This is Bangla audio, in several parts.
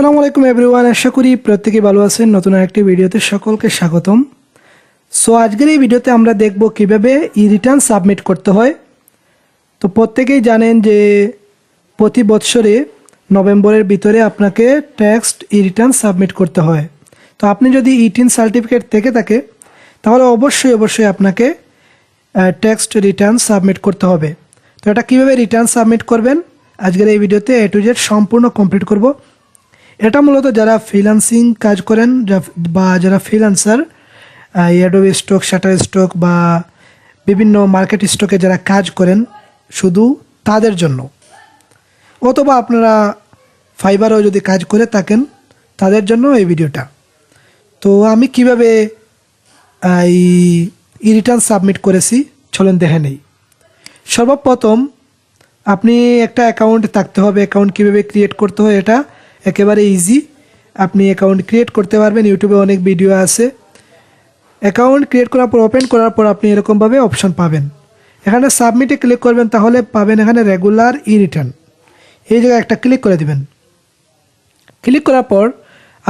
আসসালামু আলাইকুম এভরিওয়ান, আশা করি প্রত্যেকেই ভালো আছেন। নতুন আরেকটি ভিডিওতে সকলকে স্বাগতম। সো আজকের এই ভিডিওতে আমরা দেখব কিভাবে ই রিটার্ন সাবমিট করতে হয়। তো প্রত্যেকেই জানেন যে প্রতি বছরে নভেম্বরের ভিতরে আপনাকে ট্যাক্স ই রিটার্ন সাবমিট করতে হয়। তো আপনি যদি ই-10 সার্টিফিকেট থেকে থাকে তাহলে অবশ্যই আপনাকে ট্যাক্স রিটার্ন সাবমিট করতে হবে। তো এটা কীভাবে রিটার্ন সাবমিট করবেন আজকের এই ভিডিওতে A to Z সম্পূর্ণ কমপ্লিট করব। এটা মূলত যারা ফ্রিল্যান্সিং কাজ করেন বা যারা freelancer Adobe stock, shutter stock বা বিভিন্ন মার্কেট স্টকে যারা কাজ করেন শুধু তাদের জন্য, অথবা আপনারা ফাইবারও যদি কাজ করে থাকেন তাদের জন্য এই ভিডিওটা। তো আমি কিভাবে ই রিটার্ন সাবমিট করেছি চলুন দেখে নেই। সর্বপ্রথম আপনি একটা অ্যাকাউন্ট থাকতে হবে। অ্যাকাউন্ট কীভাবে ক্রিয়েট করতে হয় এটা একেবারে ইজি। আপনি অ্যাকাউন্ট ক্রিয়েট করতে পারবেন, ইউটিউবে অনেক ভিডিও আছে। অ্যাকাউন্ট ক্রিয়েট করার পর ওপেন করার পর আপনি এরকমভাবে অপশন পাবেন। এখানে সাবমিটে ক্লিক করবেন, তাহলে পাবেন এখানে রেগুলার ই রিটার্ন। এই জায়গায় একটা ক্লিক করে দিবেন। ক্লিক করার পর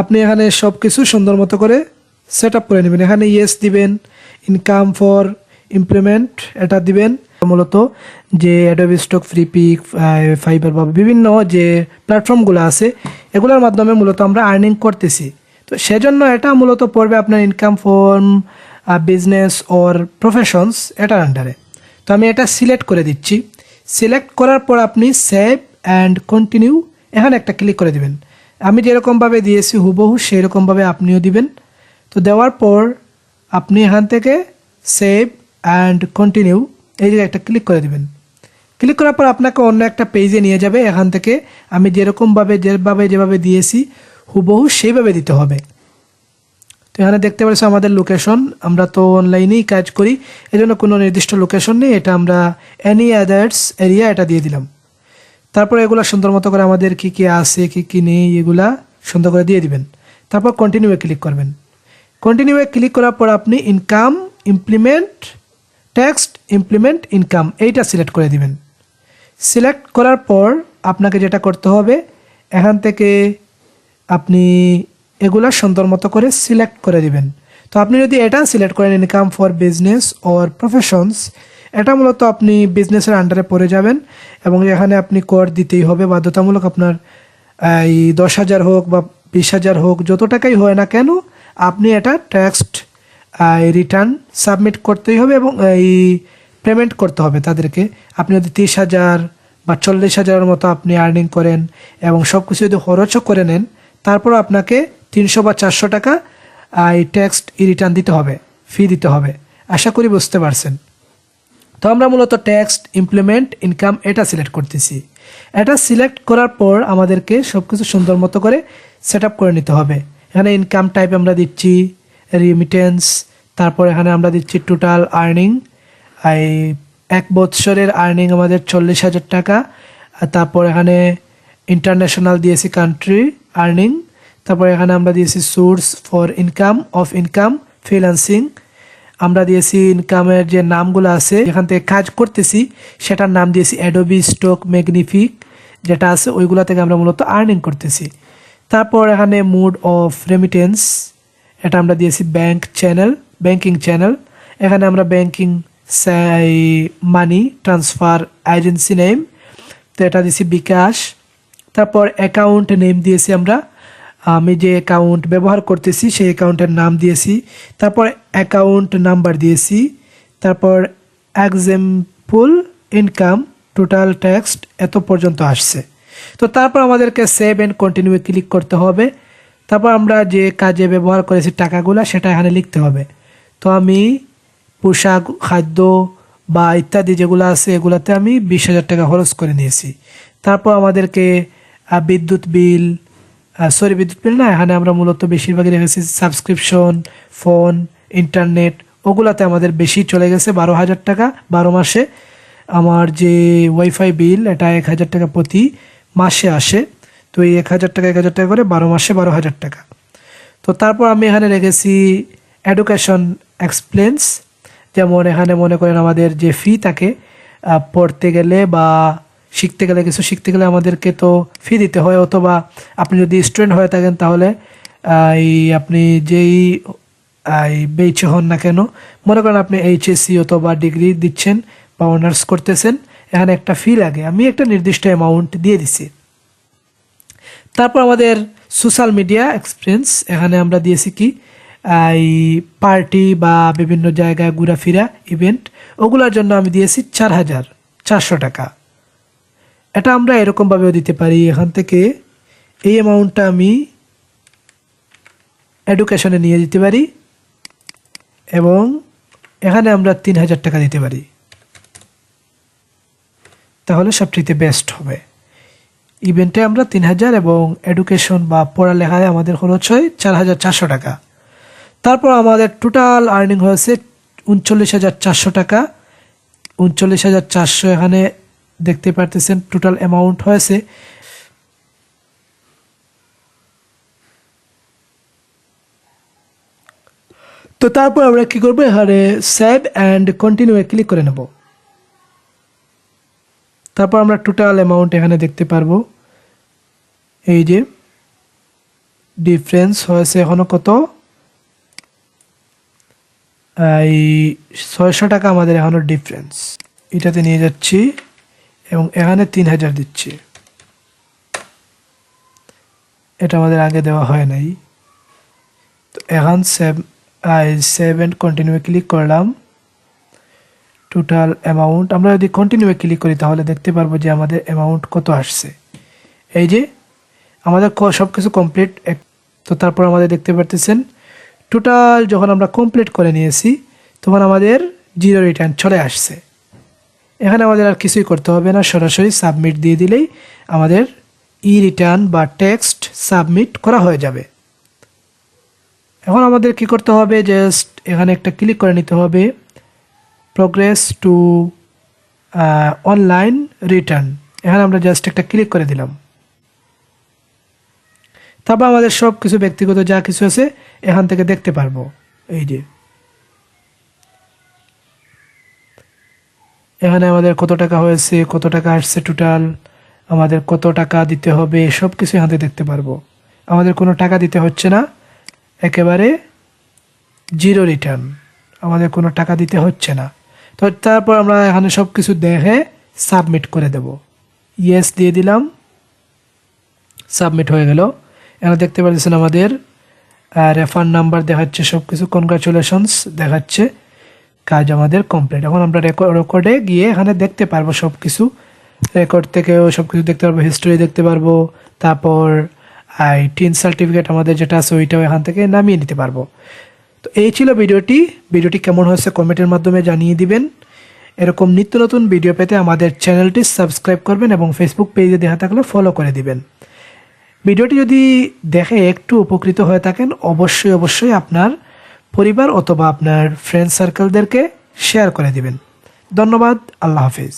আপনি এখানে সব কিছু সুন্দর মতো করে সেট আপ করে নেবেন। এখানে ইয়েস দিবেন, ইনকাম ফর ইমপ্লিমেন্ট এটা দিবেন। মূলত যে অ্যাডোবি স্টক, ফ্রিপিক, ফাইবার বা বিভিন্ন যে প্ল্যাটফর্মগুলো আছে এগুলোর মাধ্যমে মূলত আমরা আর্নিং করতেছি। তো সেজন্য এটা মূলত পড়বে আপনার income form, business or professions এটার আন্ডারে। তো আমি এটা সিলেক্ট করে দিচ্ছি। সিলেক্ট করার পর আপনি সেভ অ্যান্ড কন্টিনিউ এখানে একটা ক্লিক করে দিবেন। আমি যেরকমভাবে দিয়েছি হুবহু সেই রকমভাবে আপনিও দিবেন। তো দেওয়ার পর আপনি এখান থেকে সেভ অ্যান্ড কন্টিনিউ এই জায়গায় একটা ক্লিক করে দিবেন। ক্লিক করার পর আপনাকে অন্য একটা পেজে নিয়ে যাবে। এখান থেকে আমি যেভাবে দিয়েছি হুবহু সেইভাবে দিতে হবে। তো এখানে দেখতে পাচ্ছি আমাদের লোকেশন, আমরা তো অনলাইনেই কাজ করি, এজন্য কোনো নির্দিষ্ট লোকেশন নেই। এটা আমরা এনি আদার্স এরিয়া এটা দিয়ে দিলাম। তারপর এগুলা সুন্দর মতো করে আমাদের কী কী আছে কী কী নেই এগুলা সুন্দর করে দিয়ে দিবেন। তারপর কন্টিনিউয়ে ক্লিক করবেন। কন্টিনিউয়ে ক্লিক করার পর আপনি income implement tax implement income এইটা সিলেক্ট করে দিবেন। সিলেক্ট করার পর আপনাকে যেটা করতে হবে এখান থেকে আপনি এগুলা সুন্দর মতো করে সিলেক্ট করে দিবেন। তো আপনি যদি এটা সিলেক্ট করেন income for business or professions, এটা মূলত আপনি বিজনেসের আন্ডারে পড়ে যাবেন এবং এখানে আপনি কর দিতেই হবে বাধ্যতামূলক। আপনার এই 10,000 হোক বা 20,000 হোক, যত টাকাই হয় না কেন আপনি এটা ট্যাক্স রিটার্ন সাবমিট করতেই হবে এবং এই পেমেন্ট করতে হবে তাদেরকে। আপনি যদি 30,000 বা 40,000 মতো আপনি আর্নিং করেন এবং সব কিছু যদি খরচও করে নেন, তারপর আপনাকে 300 বা 400 টাকা এই ট্যাক্স রিটার্ন দিতে হবে, ফি দিতে হবে। আশা করি বুঝতে পারছেন। তো আমরা মূলত ট্যাক্স ইমপ্লিমেন্ট ইনকাম এটা সিলেক্ট করতেছি। এটা সিলেক্ট করার পর আমাদেরকে সব কিছু সুন্দর মতো করে সেট আপ করে নিতে হবে। এখানে ইনকাম টাইপ আমরা দিচ্ছি রিমিটেন্স, তারপর এখানে আমরা দিচ্ছি টোটাল আর্নিং, এই 1 বছরের আর্নিং আমাদের 40,000 টাকা। তারপর এখানে ইন্টারন্যাশনাল দিয়েছি কান্ট্রি আর্নিং, তারপর এখানে আমরা দিয়েছি source for income of income freelancing, আমরা দিয়েছি ইনকামের যে নামগুলো আছে এখান থেকে কাজ করতেছি সেটার নাম দিয়েছি অ্যাডোবি স্টক ম্যাগনিফিক যেটা আছে ওইগুলো থেকে আমরা মূলত আর্নিং করতেছি। তারপর এখানে মোড অফ রেমিটেন্স এটা আমরা দিয়েছি ব্যাংকিং চ্যানেল, এখানে আমরা banking money transfer agency name, তো এটা দিয়েছি বিকাশ। তারপর অ্যাকাউন্ট নেম দিয়েছি আমি যে অ্যাকাউন্ট ব্যবহার করতেছি সেই অ্যাকাউন্টের নাম দিয়েছি। তারপর অ্যাকাউন্ট নাম্বার দিয়েছি। তারপর এক্সাম্পল ইনকাম টোটাল ট্যাক্স এত পর্যন্ত আসছে। তো তারপর আমাদেরকে সেভ অ্যান্ড কন্টিনিউ ক্লিক করতে হবে। তারপর আমরা যে কাজে ব্যবহার করেছি টাকাগুলো সেটা এখানে লিখতে হবে। তো আমি পোশাক, খাদ্য বা ইত্যাদি যেগুলো আছে এগুলাতে আমি 20,000 টাকা খরচ করে নিয়েছি। তারপর আমাদেরকে বিদ্যুৎ বিল না, এখানে আমরা মূলত বেশিরভাগই রেখেছি সাবস্ক্রিপশন, ফোন, ইন্টারনেট, ওগুলাতে আমাদের বেশি চলে গেছে 12,000 টাকা 12 মাসে। আমার যে ওয়াইফাই বিল এটা 1,000 টাকা প্রতি মাসে আসে। তো এই 1,000 টাকা করে 12 মাসে 12,000 টাকা। তো তারপর আমি এখানে রেখেছি এডুকেশন এক্সপেন্স, যেমন এখানে মনে করেন আমাদের যে ফি থাকে পড়তে গেলে বা কিছু শিখতে গেলে আমাদেরকে তো ফি দিতে হয়, অথবা আপনি যদি স্টুডেন্ট হয়ে থাকেন তাহলে আপনি যেই বেচে হন না কেন, মনে করেন আপনি এইচএসসি অথবা ডিগ্রি দিচ্ছেন বা অনার্স করতেছেন, এখানে একটা ফি লাগে, আমি একটা নির্দিষ্ট অ্যামাউন্ট দিয়ে দিছি। তারপর আমাদের সোশ্যাল মিডিয়া এক্সপিরিয়েন্স, এখানে আমরা দিয়েছি কি এই পার্টি বা বিভিন্ন জায়গায় ঘোরাফেরা ইভেন্ট, ওগুলোর জন্য আমি দিয়েছি 4,400 টাকা। এটা আমরা এরকমভাবেও দিতে পারি, এখান থেকে এই অ্যামাউন্টটা আমি এডুকেশনে নিয়ে দিতে পারি এবং এখানে আমরা 3,000 টাকা দিতে পারি, তাহলে সবচেয়ে বেস্ট হবে। ইভেন্টে আমরা 3,000 এবং এডুকেশন বা পড়ালেখায় আমাদের খরচ হয় 4,400 টাকা। তারপর আমাদের টোটাল আর্নিং হয়েছে 39,400 টাকা। 39,400 এখানে দেখতে পারতেছেন টোটাল অ্যামাউন্ট হয়েছে। তো তারপর আমরা কি করবো, এখানে সেভ অ্যান্ড কন্টিনিউ ক্লিক করে নেব। তারপর আমরা টোটাল অ্যামাউন্ট এখানে দেখতে পারবো, এই যে ডিফারেন্স হয়েছে এখনো কত, এই 600 টাকা আমাদের এখনো ডিফারেন্স। এটাতে নিয়ে যাচ্ছি এবং এখানে 3,000 দিচ্ছি, এটা আমাদের আগে দেওয়া হয় নাই। তো এখন সেভ অ্যান্ড কন্টিনিউ ক্লিক করলাম। টোটাল অ্যামাউন্ট আমরা যদি কন্টিনিউ ক্লিক করি তাহলে দেখতে পারবো যে আমাদের অ্যামাউন্ট কত আসছে। এই যে আমাদের সব কিছু কমপ্লিট। তো তারপর আমাদের দেখতে পারতেছেন টোটাল যখন আমরা কমপ্লিট করে নিয়েছি তখন আমাদের 0 রিটার্ন চলে আসছে। এখানে আমাদের আর কিছুই করতে হবে না, সরাসরি সাবমিট দিয়ে দিলেই আমাদের রিটার্ন বা টেক্সট সাবমিট করা হয়ে যাবে। এখন আমাদের কি করতে হবে, জাস্ট এখানে একটা ক্লিক করে নিতে হবে, প্রোগ্রেস টু অনলাইন রিটার্ন, এখানে আমরা জাস্ট একটা ক্লিক করে দিলাম। তারপর আমাদের সব কিছু ব্যক্তিগত যা কিছু আছে এখান থেকে দেখতে পারবো। এই যে এখানে আমাদের কত টাকা হয়েছে, কত টাকা আসছে, টোটাল আমাদের কত টাকা দিতে হবে, সব কিছু এখান থেকে দেখতে পারবো। আমাদের কোনো টাকা দিতে হচ্ছে না, একেবারে 0 রিটার্ন, আমাদের কোনো টাকা দিতে হচ্ছে না। তো তারপর আমরা এখানে সব কিছু দেখে সাবমিট করে দেব। ইয়েস দিয়ে দিলাম, সাবমিট হয়ে গেল। এখানে দেখতে পাচ্ছেন আমাদের রেফার নাম্বার দেখাচ্ছে, সব কিছু কনগ্রাচুলেশনস দেখাচ্ছে, কাজ আমাদের কমপ্লিট। এখন আমরা রেকর্ডে গিয়ে এখানে দেখতে পারবো সব কিছু, রেকর্ড থেকেও সব কিছু দেখতে পারবো, হিস্টোরি দেখতে পারবো, তারপর টিন সার্টিফিকেট আমাদের যেটা আছে ওইটাও এখান থেকে নামিয়ে নিতে পারবো। তো এই ছিল ভিডিওটি কেমন হয়েছে কমেন্টের মাধ্যমে জানিয়ে দিবেন। এরকম নিত্য নতুন ভিডিও পেতে আমাদের চ্যানেলটি সাবস্ক্রাইব করবেন এবং ফেসবুক পেজে দেখা থাকলে ফলো করে দিবেন। ভিডিওটি যদি দেখে একটু উপকৃত হয়ে থাকেন অবশ্যই আপনার পরিবার অথবা আপনার ফ্রেন্ড সার্কেলদেরকে শেয়ার করে দিবেন। ধন্যবাদ, আল্লাহ হাফিজ।